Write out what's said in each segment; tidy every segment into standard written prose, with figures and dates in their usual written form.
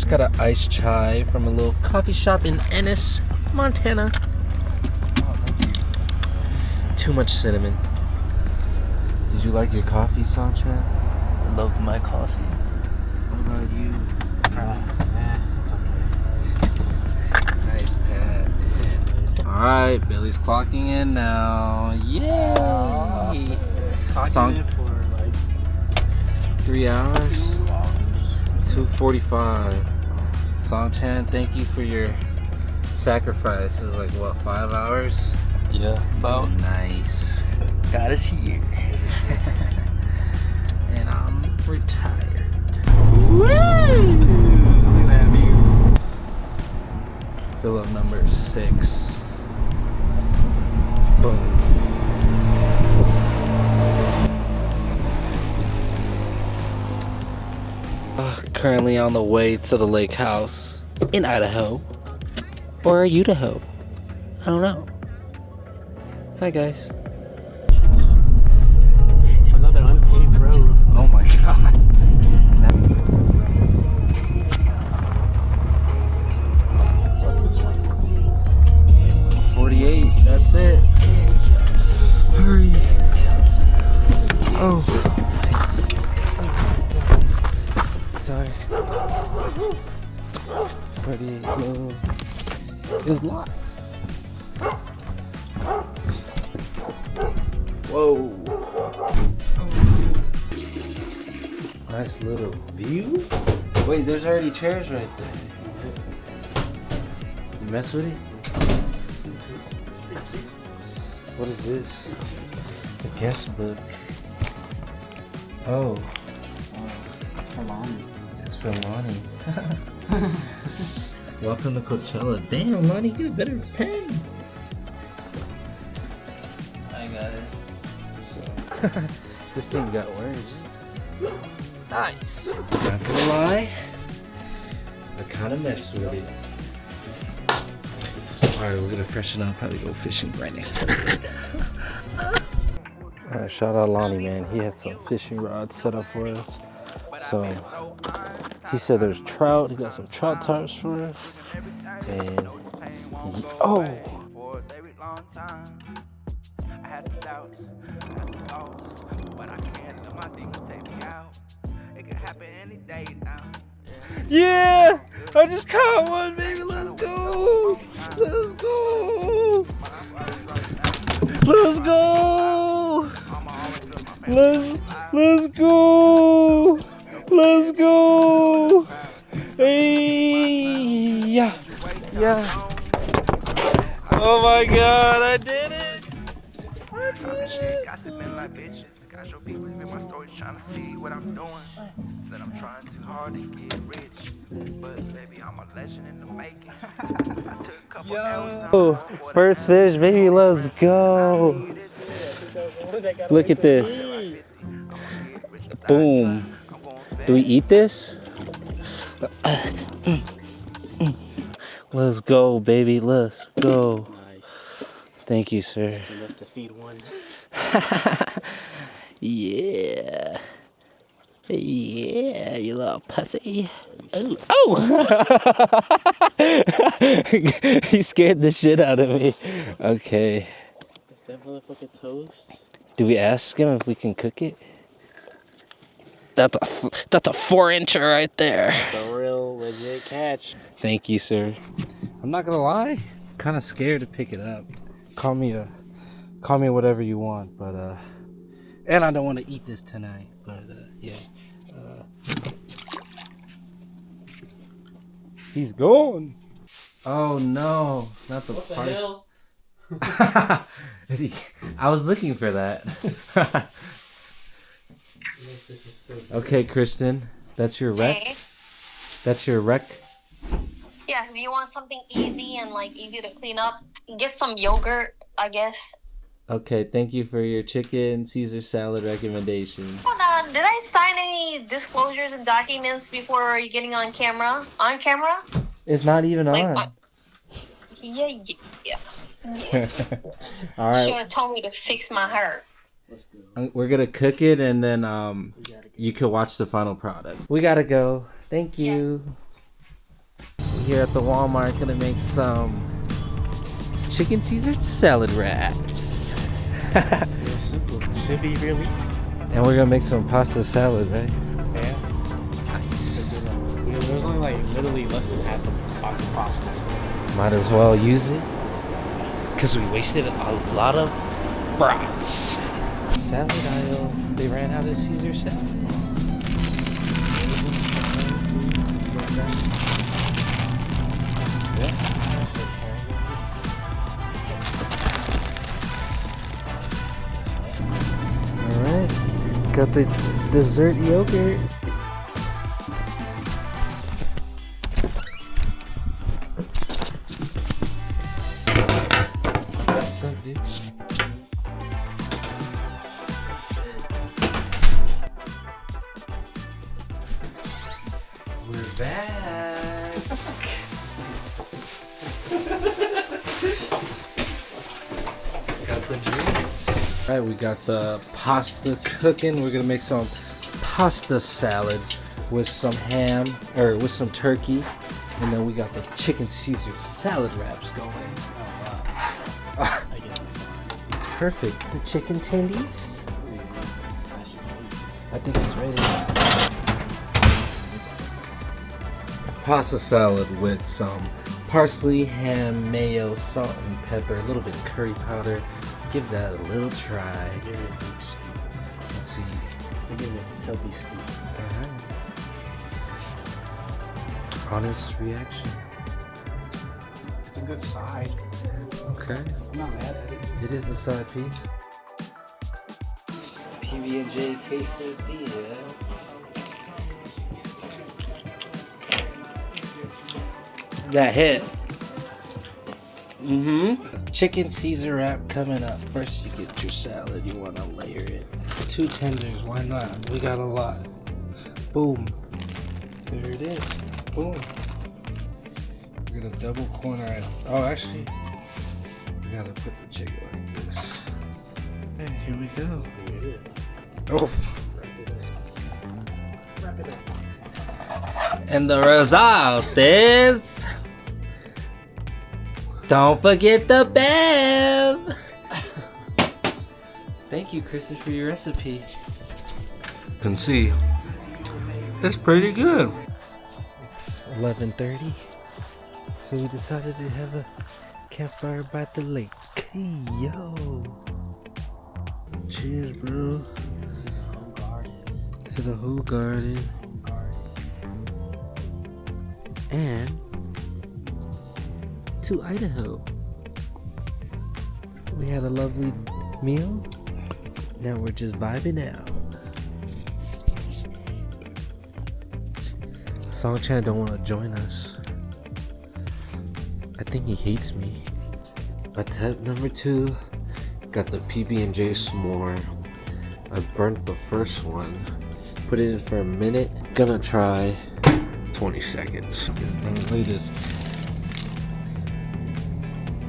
just got an iced chai from a little coffee shop in Ennis, Montana. Oh, thank you. Too much cinnamon. Did you like your coffee, Sanchez? I loved my coffee. What about you? It's okay. Nice tat. Alright, Billy's clocking in now. Yay! Clocking in for like 3 hours? 2 hours. 2:45. Song-chan, thank you for your sacrifice. It was like, what, 5 hours? Yeah, about. Nice. Got us here. And I'm retired. Woo! Look at that view. Fill up number 6. Boom. Currently on the way to the lake house in Idaho. Or Idaho. I don't know. Hi guys. Another unpaved road. Oh my god. 48, that's it. Hurry. Oh. Sorry. 48, no. It's locked. Whoa. Nice little view. Wait, there's already chairs right there. You mess with it? What is this? The guest book. Oh. It's for Lonny. It's for Lonny. Welcome to Coachella. Damn, Lonny, get a better pen. Hi guys. So, this thing got worse. Nice. Not gonna lie, I kind of messed with it. Alright, we're gonna freshen up, probably go fishing right next to it. Alright, shout out Lonny, man. He had some fishing rods set up for us. So, he said there's trout. He got some trout tarps for us. And, oh! I had some doubts, I had some thoughts, but I can't let my demons take me out. It could happen any day now. Yeah! I just caught one, baby. Let's go! Let's go! Let's go! Let's go! Let's go! Hey! Yeah! Yeah! Oh my god, I did it! Gossiping like bitches. Got your people in my stories trying to see what I'm doing. Said I'm trying too hard to get rich. But baby, I'm a legend in the making. I took a couple L's now. Oh, first fish, baby, let's go. Look at this. Boom. Do we eat this? Let's go, baby. Let's go. Nice. Thank you, sir. It's enough to feed one. Yeah. Yeah, you little pussy. Oh. Oh! He scared the shit out of me. Okay. Is that motherfucker toast? Do we ask him if we can cook it? That's a 4-incher right there. It's a real legit catch. Thank you, sir. I'm not gonna lie, I'm kind of scared to pick it up. Call me whatever you want, but and I don't want to eat this tonight, but yeah. He's gone. Oh no, not the What the parts. hell? I was looking for that. This is so good. Okay, Kristen, that's your rec. Okay. That's your rec. Yeah, if you want something easy and like easy to clean up, get some yogurt, I guess. Okay, thank you for your chicken Caesar salad recommendation. Hold on, did I sign any disclosures and documents before you getting on camera? On camera? It's not even Like, on. Yeah. All Should right, have told me to fix my hair. Let's go. we're gonna cook it and then We gotta go. you can watch the final product. We gotta go. Thank you. here at the Walmart. Gonna make some chicken Caesar salad wraps. Real simple. Should be really easy. And we're gonna make some pasta salad, right? Yeah. Nice. There's only like literally less than half of box of pasta. So. Might as well use it. Because we wasted a lot of brats. Salad aisle. They ran out of Caesar salad. Alright. Got the dessert yogurt. What's up, dude? We're back. Got the drinks. Alright, we got the pasta cooking. We're gonna make some pasta salad with some ham, or with some turkey. And then we got the chicken Caesar salad wraps going. I guess it's fine. It's perfect. The chicken tendies. I think it's ready. Pasta salad with some parsley, ham, mayo, salt and pepper, a little bit of curry powder. Give that a little try. Give it a big scoop. Let's see. Give it a healthy scoop. Alright. Honest reaction. It's a good side. Okay. I'm not mad at it. It is a side piece. PB&J quesadilla. That hit. Chicken Caesar wrap coming up. First you get your salad. You want to layer it. 2 tenders. Why not? We got a lot. Boom. There it is. Boom. We're gonna double corner it. Oh, actually, we gotta put the chicken like this. And here we go. Oh. Wrap it up. And the result is, don't forget the bev. Thank you, Kristen, for your recipe. You can see it's pretty good. It's 11:30, so we decided to have a campfire by the lake. Yo, cheers, bro. To the whole garden. To the whole garden. And to Idaho. We had a lovely meal. Now we're just vibing out. Songchan don't want to join us. I think he hates me. Attempt number 2. Got the PB&J s'more. I burnt the first one. Put it in for a minute. Gonna try 20 seconds. Unrelated.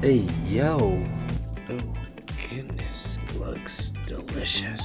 Hey, yo. Oh, goodness. Looks delicious.